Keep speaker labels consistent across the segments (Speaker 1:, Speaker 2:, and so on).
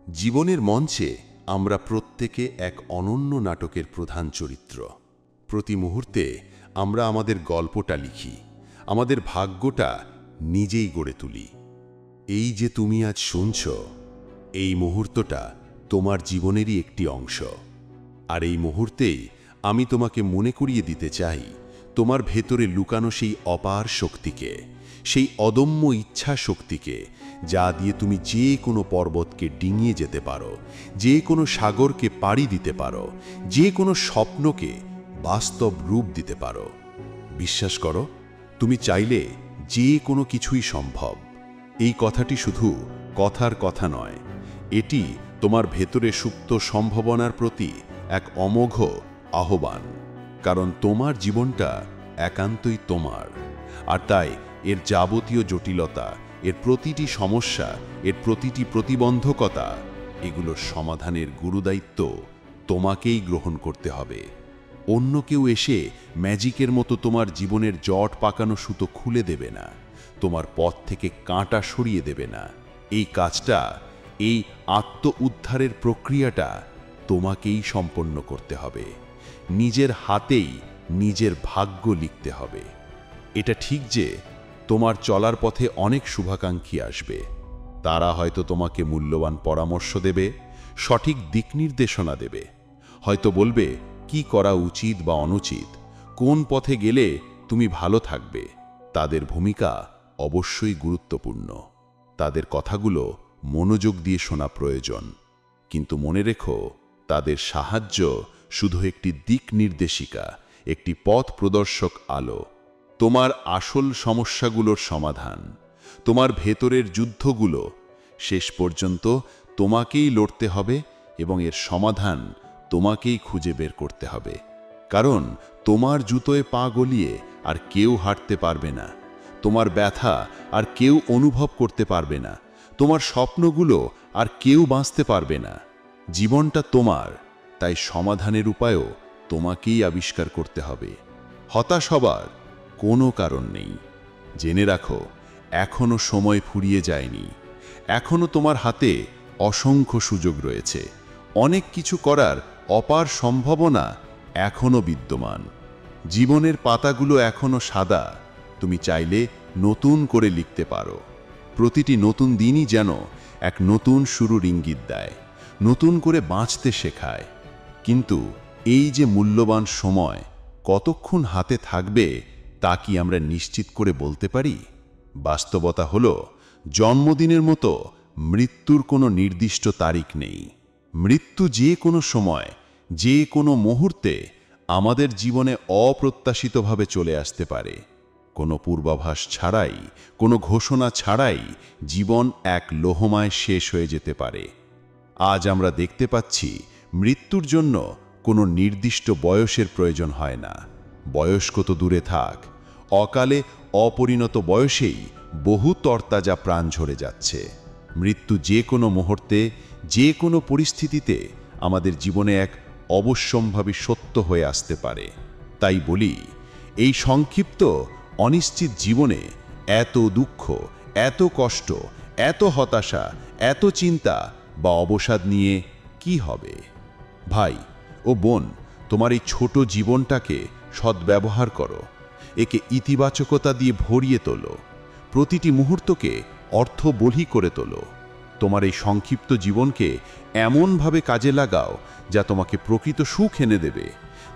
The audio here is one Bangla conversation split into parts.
Speaker 1: জীবনের মঞ্চে আমরা প্রত্যেকে এক অনন্য নাটকের প্রধান চরিত্র। প্রতি মুহূর্তে আমরা আমাদের গল্পটা লিখি, আমাদের ভাগ্যটা নিজেই গড়ে তুলি। এই যে তুমি আজ শুনছ, এই মুহূর্তটা তোমার জীবনেরই একটি অংশ। আর এই মুহূর্তেই আমি তোমাকে মনে করিয়ে দিতে চাই তোমার ভেতরে লুকানো সেই অপার শক্তিকে, সেই অদম্য ইচ্ছা শক্তিকে, যা দিয়ে তুমি যে কোনো পর্বতকে ডিঙিয়ে যেতে পারো, যে কোনো সাগরকে পাড়ি দিতে পারো, যে কোনো স্বপ্নকে বাস্তব রূপ দিতে পারো। বিশ্বাস করো, তুমি চাইলে যে কোনো কিছুই সম্ভব। এই কথাটি শুধু কথার কথা নয়, এটি তোমার ভেতরে সুপ্ত সম্ভাবনার প্রতি এক অমোঘ আহ্বান। কারণ তোমার জীবনটা একান্তই তোমার, আর তাই এর যাবতীয় জটিলতা, এর প্রতিটি সমস্যা, এর প্রতিটি প্রতিবন্ধকতা, এগুলোর সমাধানের গুরুদায়িত্ব তোমাকেই গ্রহণ করতে হবে। অন্য কেউ এসে ম্যাজিকের মতো তোমার জীবনের জট পাকানো সুতো খুলে দেবে না, তোমার পথ থেকে কাঁটা সরিয়ে দেবে না। এই কাজটা, এই আত্ম উদ্ধারের প্রক্রিয়াটা তোমাকেই সম্পন্ন করতে হবে। নিজের হাতেই নিজের ভাগ্য লিখতে হবে। এটা ঠিক যে তোমার চলার পথে অনেক শুভাকাঙ্ক্ষী আসবে। তারা হয়তো তোমাকে মূল্যবান পরামর্শ দেবে, সঠিক দিক নির্দেশনা দেবে, হয়তো বলবে কি করা উচিত বা অনুচিত, কোন পথে গেলে তুমি ভালো থাকবে। তাদের ভূমিকা অবশ্যই গুরুত্বপূর্ণ, তাদের কথাগুলো মনোযোগ দিয়ে শোনা প্রয়োজন। কিন্তু মনে রেখো, তাদের সাহায্য শুধু একটি দিক নির্দেশিকা, একটি পথ প্রদর্শক আলো। তোমার আসল সমস্যাগুলোর সমাধান, তোমার ভেতরের যুদ্ধগুলো শেষ পর্যন্ত তোমাকেই লড়তে হবে এবং এর সমাধান তোমাকেই খুঁজে বের করতে হবে। কারণ তোমার জুতোয় পা গলিয়ে আর কেউ হাঁটতে পারবে না, তোমার ব্যথা আর কেউ অনুভব করতে পারবে না, তোমার স্বপ্নগুলো আর কেউ বাঁচতে পারবে না। জীবনটা তোমার, তাই সমাধানের উপায়ও তোমাকেই আবিষ্কার করতে হবে। হতাশ হবার কোনো কারণ নেই। জেনে রাখো, এখনো সময় ফুরিয়ে যায়নি। এখনো তোমার হাতে অসংখ্য সুযোগ রয়েছে। অনেক কিছু করার অপার সম্ভাবনা এখনো বিদ্যমান। জীবনের পাতাগুলো এখনো সাদা, তুমি চাইলে নতুন করে লিখতে পারো। প্রতিটি নতুন দিনই যেন এক নতুন শুরুর ইঙ্গিত দেয়, নতুন করে বাঁচতে শেখায়। কিন্তু এই যে মূল্যবান সময় কতক্ষণ হাতে থাকবে, তা কি আমরা নিশ্চিত করে বলতে পারি? বাস্তবতা হলো, জন্মদিনের মতো মৃত্যুর কোনো নির্দিষ্ট তারিখ নেই। মৃত্যু যে কোনো সময়, যে কোনো মুহূর্তে আমাদের জীবনে অপ্রত্যাশিতভাবে চলে আসতে পারে। কোনো পূর্বাভাস ছাড়াই, কোনো ঘোষণা ছাড়াই জীবন এক লোহমায় শেষ হয়ে যেতে পারে। আজ আমরা দেখতে পাচ্ছি, মৃত্যুর জন্য কোনো নির্দিষ্ট বয়সের প্রয়োজন হয় না। বয়স্ক তো দূরে থাক, অকালে অপরিণত বয়সেই বহু তরতাজা প্রাণ ঝরে যাচ্ছে। মৃত্যু যে কোনো মুহূর্তে, যে কোনো পরিস্থিতিতে আমাদের জীবনে এক অবশ্যম্ভাবী সত্য হয়ে আসতে পারে। তাই বলি, এই সংক্ষিপ্ত অনিশ্চিত জীবনে এত দুঃখ, এত কষ্ট, এত হতাশা, এত চিন্তা বা অবসাদ নিয়ে কি হবে? ভাই ও বোন, তোমার এই ছোট জীবনটাকে সদ্ব্যবহার করো, একে ইতিবাচকতা দিয়ে ভরিয়ে তোলো, প্রতিটি মুহূর্তকে অর্থবহী করে তোলো। তোমার এই সংক্ষিপ্ত জীবনকে এমনভাবে কাজে লাগাও যা তোমাকে প্রকৃত সুখ এনে দেবে,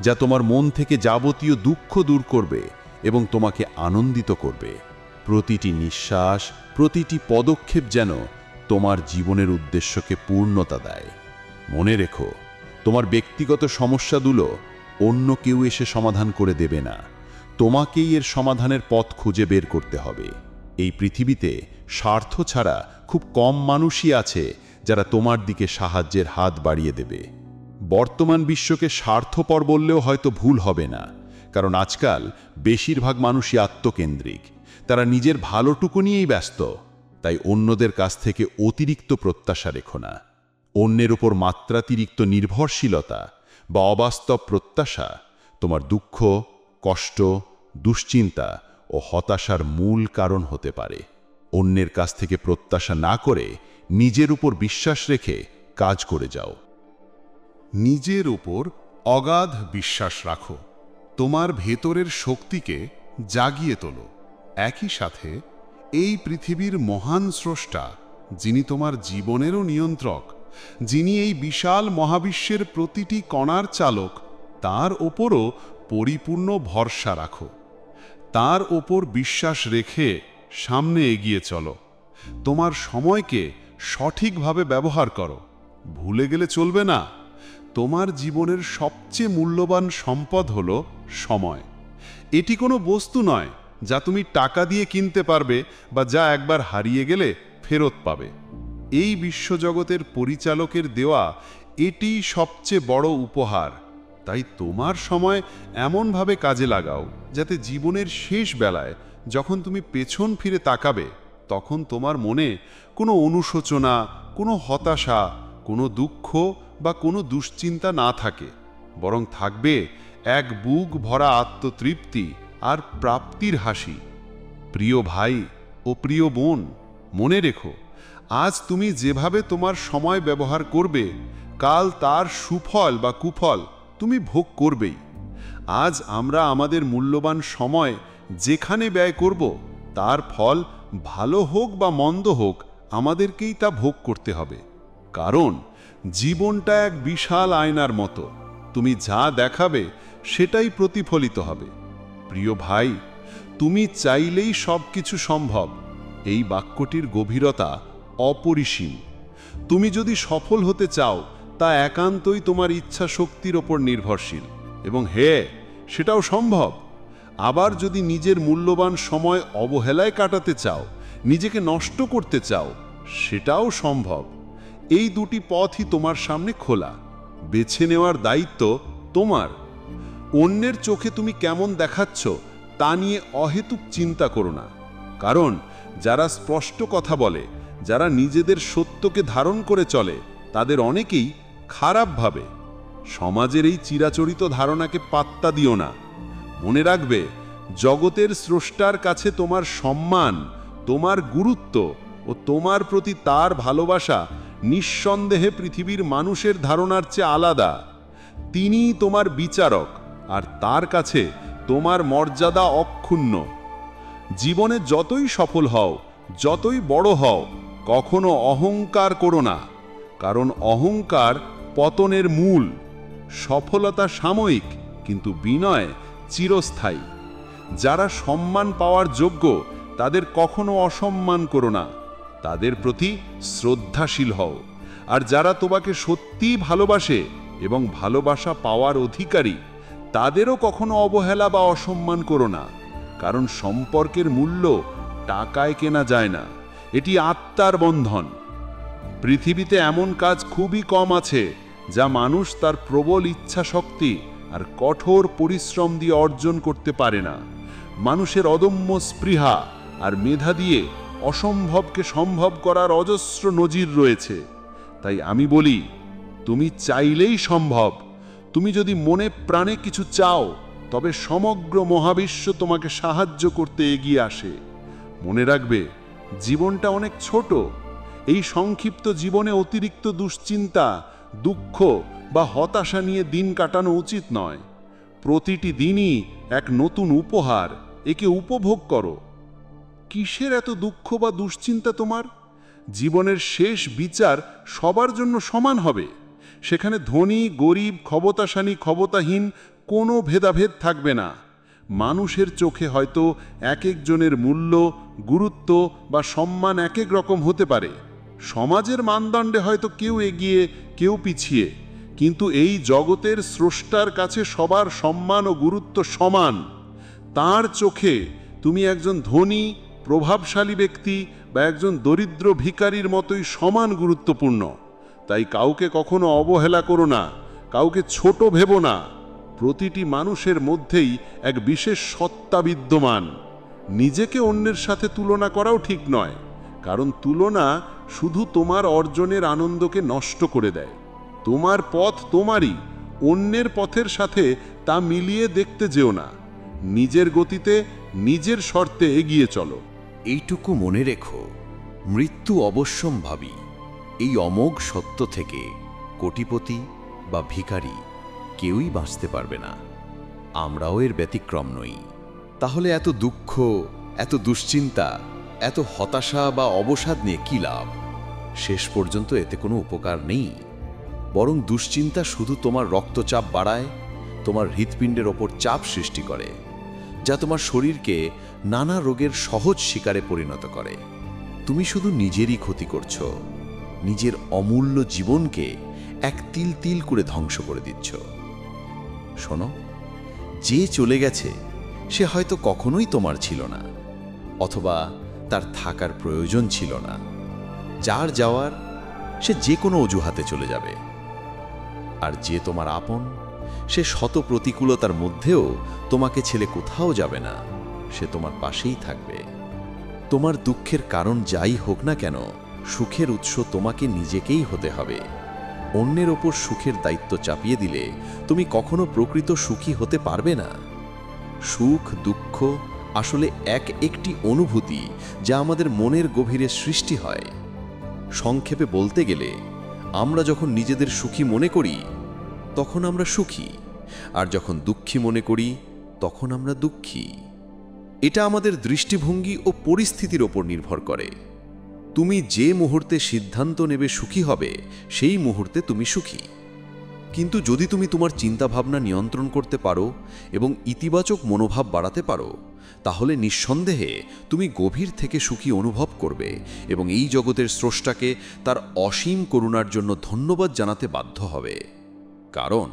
Speaker 1: যা তোমার মন থেকে যাবতীয় দুঃখ দূর করবে এবং তোমাকে আনন্দিত করবে। প্রতিটি নিঃশ্বাস, প্রতিটি পদক্ষেপ যেন তোমার জীবনের উদ্দেশ্যকে পূর্ণতা দেয়। মনে রেখো, তোমার ব্যক্তিগত সমস্যাগুলো অন্য কেউ এসে সমাধান করে দেবে না, তোমাকেই এর সমাধানের পথ খুঁজে বের করতে হবে। এই পৃথিবীতে স্বার্থ ছাড়া খুব কম মানুষই আছে যারা তোমার দিকে সাহায্যের হাত বাড়িয়ে দেবে। বর্তমান বিশ্বকে স্বার্থপর বললেও হয়তো ভুল হবে না, কারণ আজকাল বেশিরভাগ মানুষই আত্মকেন্দ্রিক। তারা নিজের ভালোটুকু নিয়েই ব্যস্ত। তাই অন্যদের কাছ থেকে অতিরিক্ত প্রত্যাশা রেখো না। অন্যের উপর মাত্রাতিরিক্ত নির্ভরশীলতা বা অবাস্তব প্রত্যাশা তোমার দুঃখ, কষ্ট, দুশ্চিন্তা ও হতাশার মূল কারণ হতে পারে। অন্যের কাছ থেকে প্রত্যাশা না করে নিজের উপর বিশ্বাস রেখে কাজ করে যাও। নিজের উপর অগাধ বিশ্বাস রাখো, তোমার ভেতরের শক্তিকে জাগিয়ে তোলো। একই সাথে এই পৃথিবীর মহান স্রষ্টা, যিনি তোমার জীবনেরও নিয়ন্ত্রক, যিনি এই বিশাল মহাবিশ্বের প্রতিটি কণার চালক, তার ওপরও পরিপূর্ণ ভরসা রাখো। তার ওপর বিশ্বাস রেখে সামনে এগিয়ে চলো। তোমার সময়কে সঠিকভাবে ব্যবহার করো, ভুলে গেলে চলবে না। তোমার জীবনের সবচেয়ে মূল্যবান সম্পদ হলো সময়। এটি কোনো বস্তু নয় যা তুমি টাকা দিয়ে কিনতে পারবে বা যা একবার হারিয়ে গেলে ফেরত পাবে। এই বিশ্বজগতের পরিচালকের দেওয়া এটি সবচেয়ে বড় উপহার। তাই তোমার সময় এমনভাবে কাজে লাগাও যাতে জীবনের শেষ বেলায় যখন তুমি পেছন ফিরে তাকাবে, তখন তোমার মনে কোনো অনুশোচনা, কোনো হতাশা, কোনো দুঃখ বা কোনো দুশ্চিন্তা না থাকে, বরং থাকবে এক বুক ভরা আত্মতৃপ্তি আর প্রাপ্তির হাসি। প্রিয় ভাই ও প্রিয় বোন, মনে রেখো, আজ তুমি যেভাবে তোমার সময় ব্যবহার করবে, কাল তার সুফল বা কুফল তুমি ভোগ করবেই। আজ আমরা আমাদের মূল্যবান সময় যেখানে ব্যয় করব, তার ফল ভালো হোক বা মন্দ হোক, আমাদেরকেই তা ভোগ করতে হবে। কারণ জীবনটা এক বিশাল আয়নার মতো, তুমি যা দেখাবে সেটাই প্রতিফলিত হবে। প্রিয় ভাই, তুমি চাইলেই সব কিছু সম্ভব, এই বাক্যটির গভীরতা অপরিসীম। তুমি যদি সফল হতে চাও, তা একান্তই তোমার ইচ্ছা শক্তির ওপর নির্ভরশীল, এবং সেটাও সম্ভব। আবার যদি নিজের মূল্যবান সময় অবহেলায় কাটাতে চাও, নিজেকে নষ্ট করতে চাও, সেটাও সম্ভব। এই দুটি পথই তোমার সামনে খোলা। বেছে নেওয়ার দায়িত্ব তোমার। অন্যের চোখে তুমি কেমন দেখাচ্ছ তা নিয়ে অহেতুক চিন্তা করো না। কারণ যারা স্পষ্ট কথা বলে, যারা নিজেদের সত্যকে ধারণ করে চলে, তাদের অনেকেই খারাপ ভাবে। সমাজের এই চিরাচরিত ধারণাকে পাত্তা দিও না। মনে রাখবে, জগতের স্রষ্টার কাছে তোমার সম্মান, তোমার গুরুত্ব ও তোমার প্রতি তার ভালোবাসা নিঃসন্দেহে পৃথিবীর মানুষের ধারণার চেয়ে আলাদা। তিনিই তোমার বিচারক, আর তার কাছে তোমার মর্যাদা অক্ষুণ্ণ। জীবনে যতই সফল হও, যতই বড় হও, কখনো অহংকার করো না, কারণ অহংকার পতনের মূল। সফলতা সাময়িক, কিন্তু বিনয় চিরস্থায়ী। যারা সম্মান পাওয়ার যোগ্য, তাদের কখনো অসম্মান করো না, তাদের প্রতি শ্রদ্ধাশীল হও। আর যারা তোমাকে সত্যিই ভালোবাসে এবং ভালোবাসা পাওয়ার অধিকারী, তাদেরও কখনো অবহেলা বা অসম্মান করো না, কারণ সম্পর্কের মূল্য টাকায় কেনা যায় না, এটি আত্মার বন্ধন। পৃথিবীতে এমন কাজ খুবই কম আছে যা মানুষ তার প্রবল ইচ্ছা শক্তি আর কঠোর পরিশ্রম দিয়ে অর্জন করতে পারে না। মানুষের অদম্য স্পৃহা আর মেধা দিয়ে অসম্ভবকে সম্ভব করার অজস্র নজির রয়েছে। তাই আমি বলি, তুমি চাইলেই সম্ভব। তুমি যদি মনে প্রাণে কিছু চাও, তবে সমগ্র মহাবিশ্ব তোমাকে সাহায্য করতে এগিয়ে আসে। মনে রাখবে, জীবনটা অনেক ছোট। এই সংক্ষিপ্ত জীবনে অতিরিক্ত দুশ্চিন্তা, দুঃখ বা হতাশা নিয়ে দিন কাটানো উচিত নয়। প্রতিটি দিনই এক নতুন উপহার, একে উপভোগ করো। কিসের এত দুঃখ বা দুশ্চিন্তা তোমার? জীবনের শেষ বিচার সবার জন্য সমান হবে। সেখানে ধনী, গরিব, ক্ষমতাশালী, ক্ষমতাহীন কোনো ভেদাভেদ থাকবে না। মানুষের চোখে হয়তো এক একজনের মূল্য, গুরুত্ব বা সম্মান এক এক রকম হতে পারে। সমাজের মানদণ্ডে হয়তো কেউ এগিয়ে, কেউ পিছিয়ে, কিন্তু এই জগতের স্রষ্টার কাছে সবার সম্মান ও গুরুত্ব সমান। তার চোখে তুমি একজন ধনী, প্রভাবশালী ব্যক্তি বা একজন দরিদ্র ভিখারির মতোই সমান গুরুত্বপূর্ণ। তাই কাউকে কখনো অবহেলা করো না, কাউকে ছোট ভেবো না। প্রতিটি মানুষের মধ্যেই এক বিশেষ সত্তা বিদ্যমান। নিজেকে অন্যের সাথে তুলনা করাও ঠিক নয়, কারণ তুলনা শুধু তোমার অর্জনের আনন্দকে নষ্ট করে দেয়। তোমার পথ তোমারই, অন্যের পথের সাথে তা মিলিয়ে দেখতে যেও না। নিজের গতিতে, নিজের শর্তে এগিয়ে চলো।
Speaker 2: এইটুকু মনে রেখো, মৃত্যু অবশ্যম্ভাবী, এই অমোঘ সত্য থেকে কোটিপতি বা ভিখারি কেউই বাঁচতে পারবে না। আমরাও এর ব্যতিক্রম নই। তাহলে এত দুঃখ, এত দুশ্চিন্তা, এত হতাশা বা অবসাদ নিয়ে কী লাভ? শেষ পর্যন্ত এতে কোনো উপকার নেই। বরং দুশ্চিন্তা শুধু তোমার রক্তচাপ বাড়ায়, তোমার হৃৎপিণ্ডের ওপর চাপ সৃষ্টি করে, যা তোমার শরীরকে নানা রোগের সহজ শিকারে পরিণত করে। তুমি শুধু নিজেরই ক্ষতি করছো, নিজের অমূল্য জীবনকে এক তিল তিল করে ধ্বংস করে দিচ্ছ। শোনো, যে চলে গেছে সে হয়তো কখনোই তোমার ছিল না, অথবা তার থাকার প্রয়োজন ছিল না। যার যাওয়ার সে যে কোনো অজুহাতে চলে যাবে। আর যে তোমার আপন, সে শত প্রতিকূলতার মধ্যেও তোমাকে ছেড়ে কোথাও যাবে না, সে তোমার পাশেই থাকবে। তোমার দুঃখের কারণ যাই হোক না কেন, সুখের উৎস তোমাকে নিজেকেই হতে হবে। অন্যের ওপর সুখের দায়িত্ব চাপিয়ে দিলে তুমি কখনো প্রকৃত সুখী হতে পারবে না। সুখ দুঃখ আসলে একটি অনুভূতি যা আমাদের মনের গভীরে সৃষ্টি হয়। সংক্ষেপে বলতে গেলে, আমরা যখন নিজেদের সুখী মনে করি তখন আমরা সুখী, আর যখন দুঃখী মনে করি তখন আমরা দুঃখী। এটা আমাদের দৃষ্টিভঙ্গি ও পরিস্থিতির ওপর নির্ভর করে। তুমি যে মুহূর্তে সিদ্ধান্ত নেবে সুখী হবে, সেই মুহূর্তে তুমি সুখী। কিন্তু যদি তুমি তোমার চিন্তাভাবনা নিয়ন্ত্রণ করতে পারো এবং ইতিবাচক মনোভাব বাড়াতে পারো, তাহলে নিঃসন্দেহে তুমি গভীর থেকে সুখী অনুভব করবে এবং এই জগতের স্রষ্টাকে তার অসীম করুণার জন্য ধন্যবাদ জানাতে বাধ্য হবে। কারণ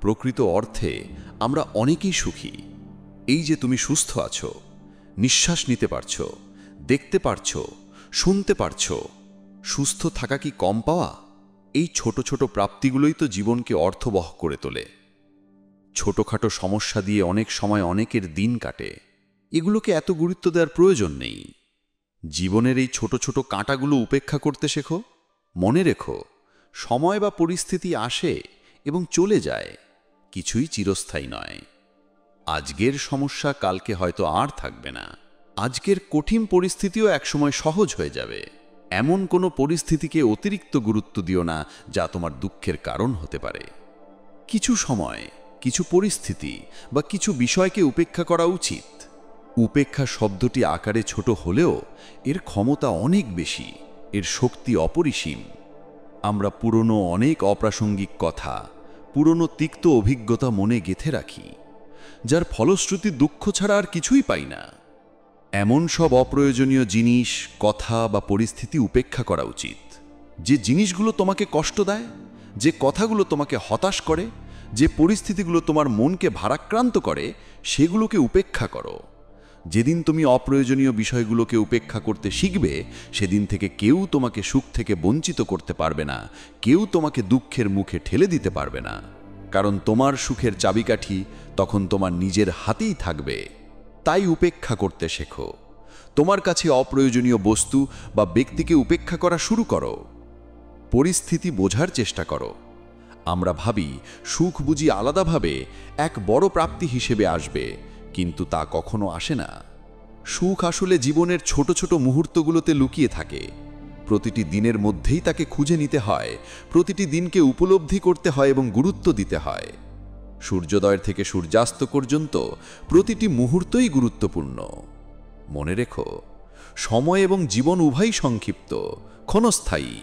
Speaker 2: প্রকৃত অর্থে আমরা অনেকেই সুখী। এই যে তুমি সুস্থ আছো, নিঃশ্বাস নিতে পারছো, দেখতে পারছো, শুনতে পারছো, সুস্থ থাকা কি কম পাওয়া? এই ছোট ছোট প্রাপ্তিগুলোই তো জীবনকে অর্থবহ করে তোলে। ছোটখাটো সমস্যা দিয়ে অনেক সময় অনেকের দিন কাটে, এগুলোকে এত গুরুত্ব দেওয়ার প্রয়োজন নেই। জীবনের এই ছোট ছোট কাঁটাগুলো উপেক্ষা করতে শেখো। মনে রেখো, সময় বা পরিস্থিতি আসে এবং চলে যায়, কিছুই চিরস্থায়ী নয়। আজকের সমস্যা কালকে হয়তো আর থাকবে না। আজকের কঠিন পরিস্থিতিও একসময় সহজ হয়ে যাবে। এমন কোনো পরিস্থিতিকে অতিরিক্ত গুরুত্ব দিও না যা তোমার দুঃখের কারণ হতে পারে। কিছু সময়, কিছু পরিস্থিতি বা কিছু বিষয়কে উপেক্ষা করা উচিত। উপেক্ষা শব্দটি আকারে ছোট হলেও এর ক্ষমতা অনেক বেশি, এর শক্তি অপরিসীম। আমরা পুরনো অনেক অপ্রাসঙ্গিক কথা, পুরনো তিক্ত অভিজ্ঞতা মনে গেঁথে রাখি, যার ফলশ্রুতি দুঃখ ছাড়া আর কিছুই পাই না। এমন সব অপ্রয়োজনীয় জিনিস, কথা বা পরিস্থিতি উপেক্ষা করা উচিত। যে জিনিসগুলো তোমাকে কষ্ট দেয়, যে কথাগুলো তোমাকে হতাশ করে, যে পরিস্থিতিগুলো তোমার মনকে ভারাক্রান্ত করে, সেগুলোকে উপেক্ষা করো। যেদিন তুমি অপ্রয়োজনীয় বিষয়গুলোকে উপেক্ষা করতে শিখবে, সেদিন থেকে কেউ তোমাকে সুখ থেকে বঞ্চিত করতে পারবে না, কেউ তোমাকে দুঃখের মুখে ঠেলে দিতে পারবে না। কারণ তোমার সুখের চাবিকাঠি তখন তোমার নিজের হাতেই থাকবে। তাই উপেক্ষা করতে শেখো। তোমার কাছে অপ্রয়োজনীয় বস্তু বা ব্যক্তিকে উপেক্ষা করা শুরু করো। পরিস্থিতি বোঝার চেষ্টা করো। আমরা ভাবি সুখ বুঝি আলাদাভাবে এক বড় প্রাপ্তি হিসেবে আসবে, কিন্তু তা কখনো আসে না। সুখ আসলে জীবনের ছোট ছোট মুহূর্তগুলোতে লুকিয়ে থাকে। প্রতিটি দিনের মধ্যেই তাকে খুঁজে নিতে হয়, প্রতিটি দিনকে উপলব্ধি করতে হয় এবং গুরুত্ব দিতে হয়। সূর্যোদয় থেকে সূর্যাস্ত পর্যন্ত প্রতিটি মুহূর্তই গুরুত্বপূর্ণ। মনে রেখো, সময় এবং জীবন উভয়ই সংক্ষিপ্ত, ক্ষণস্থায়ী।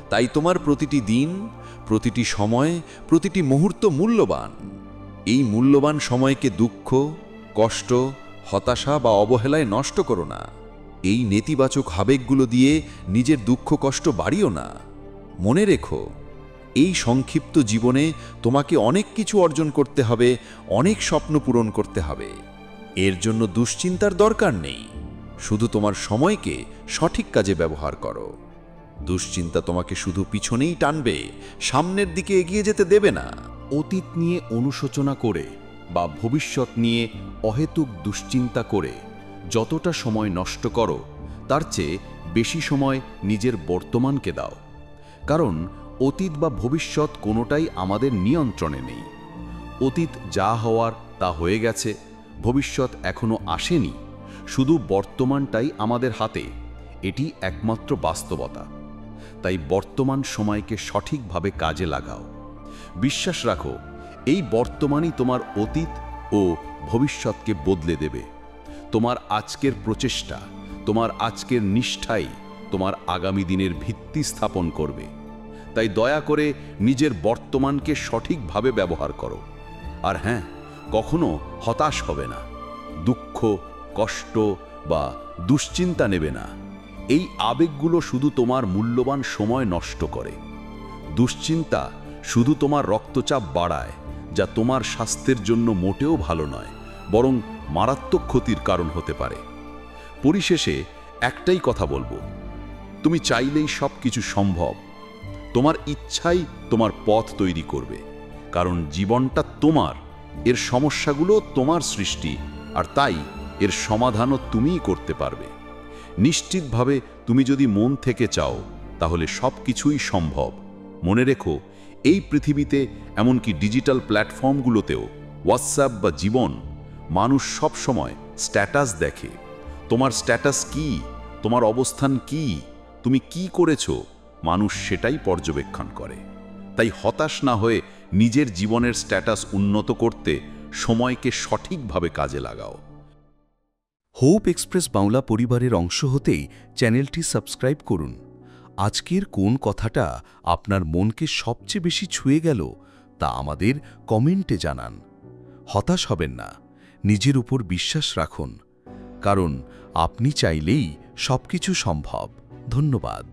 Speaker 2: তাই তোমার প্রতিটি দিন, প্রতিটি সময়, প্রতিটি মুহূর্ত মূল্যবান। এই মূল্যবান সময়কে দুঃখ, কষ্ট, হতাশা বা অবহেলায় নষ্ট করো না। এই নেতিবাচক আবেগগুলো দিয়ে নিজের দুঃখ কষ্ট বাড়িও না। মনে রেখো, এই সংক্ষিপ্ত জীবনে তোমাকে অনেক কিছু অর্জন করতে হবে, অনেক স্বপ্ন পূরণ করতে হবে। এর জন্য দুশ্চিন্তার দরকার নেই। শুধু তোমার সময়কে সঠিক কাজে ব্যবহার করো। দুশ্চিন্তা তোমাকে শুধু পিছনেই টানবে, সামনের দিকে এগিয়ে যেতে দেবে না। অতীত নিয়ে অনুশোচনা করে বা ভবিষ্যৎ নিয়ে অহেতুক দুশ্চিন্তা করে যতটা সময় নষ্ট করো, তার চেয়ে বেশি সময় নিজের বর্তমানকে দাও। কারণ অতীত বা ভবিষ্যৎ কোনোটাই আমাদের নিয়ন্ত্রণে নেই। অতীত যা হওয়ার তা হয়ে গেছে, ভবিষ্যৎ এখনো আসেনি, শুধু বর্তমানটাই আমাদের হাতে। এটি একমাত্র বাস্তবতা। তাই তাই বর্তমান সময়কে সঠিকভাবে কাজে লাগাও। বিশ্বাস রাখো, এই বর্তমানই তোমার অতীত ও ভবিষ্যৎকে বদলে দেবে। তোমার আজকের প্রচেষ্টা, তোমার আজকের নিষ্ঠাই তোমার আগামী দিনের ভিত্তি স্থাপন করবে। তাই দয়া করে নিজের বর্তমানকে সঠিকভাবে ব্যবহার করো। আর হ্যাঁ, কখনো হতাশ হবে না। দুঃখ, কষ্ট বা দুশ্চিন্তা নেবে না। এই আবেগগুলো শুধু তোমার মূল্যবান সময় নষ্ট করে। দুশ্চিন্তা শুধু তোমার রক্তচাপ বাড়ায়, যা তোমার স্বাস্থ্যের জন্য মোটেও ভালো নয়, বরং মারাত্মক ক্ষতির কারণ হতে পারে। পরিশেষে একটাই কথা বলবো, তুমি চাইলেই সব কিছু সম্ভব। তোমার ইচ্ছাই তোমার পথ তৈরি করবে, কারণ জীবনটা তোমার, এর সমস্যাগুলো তোমার সৃষ্টি, আর তাই এর সমাধানও তুমিই করতে পারবে। নিশ্চিতভাবে তুমি যদি মন থেকে চাও, তাহলে সব কিছুই সম্ভব। মনে রেখো, এই পৃথিবীতে, এমনকি ডিজিটাল প্ল্যাটফর্মগুলোতেও, হোয়াটসঅ্যাপ বা জীবন, মানুষ সব সময় স্ট্যাটাস দেখে। তোমার স্ট্যাটাস কি, তোমার অবস্থান কি, তুমি কি করেছো, মানুষ সেটাই পর্যবেক্ষণ করে। তাই হতাশ না হয়ে নিজের জীবনের স্ট্যাটাস উন্নত করতে সময়কে সঠিকভাবে কাজে লাগাও।
Speaker 3: হোপ এক্সপ্রেস বাংলা পরিবারের অংশ হতেই চ্যানেলটি সাবস্ক্রাইব করুন। আজকের কোন কথাটা আপনার মনকে সবচেয়ে বেশি ছুঁয়ে গেল তা আমাদের কমেন্টে জানান। হতাশ হবেন না, নিজের উপর বিশ্বাস রাখুন, কারণ আপনি চাইলেই সবকিছু সম্ভব। ধন্যবাদ।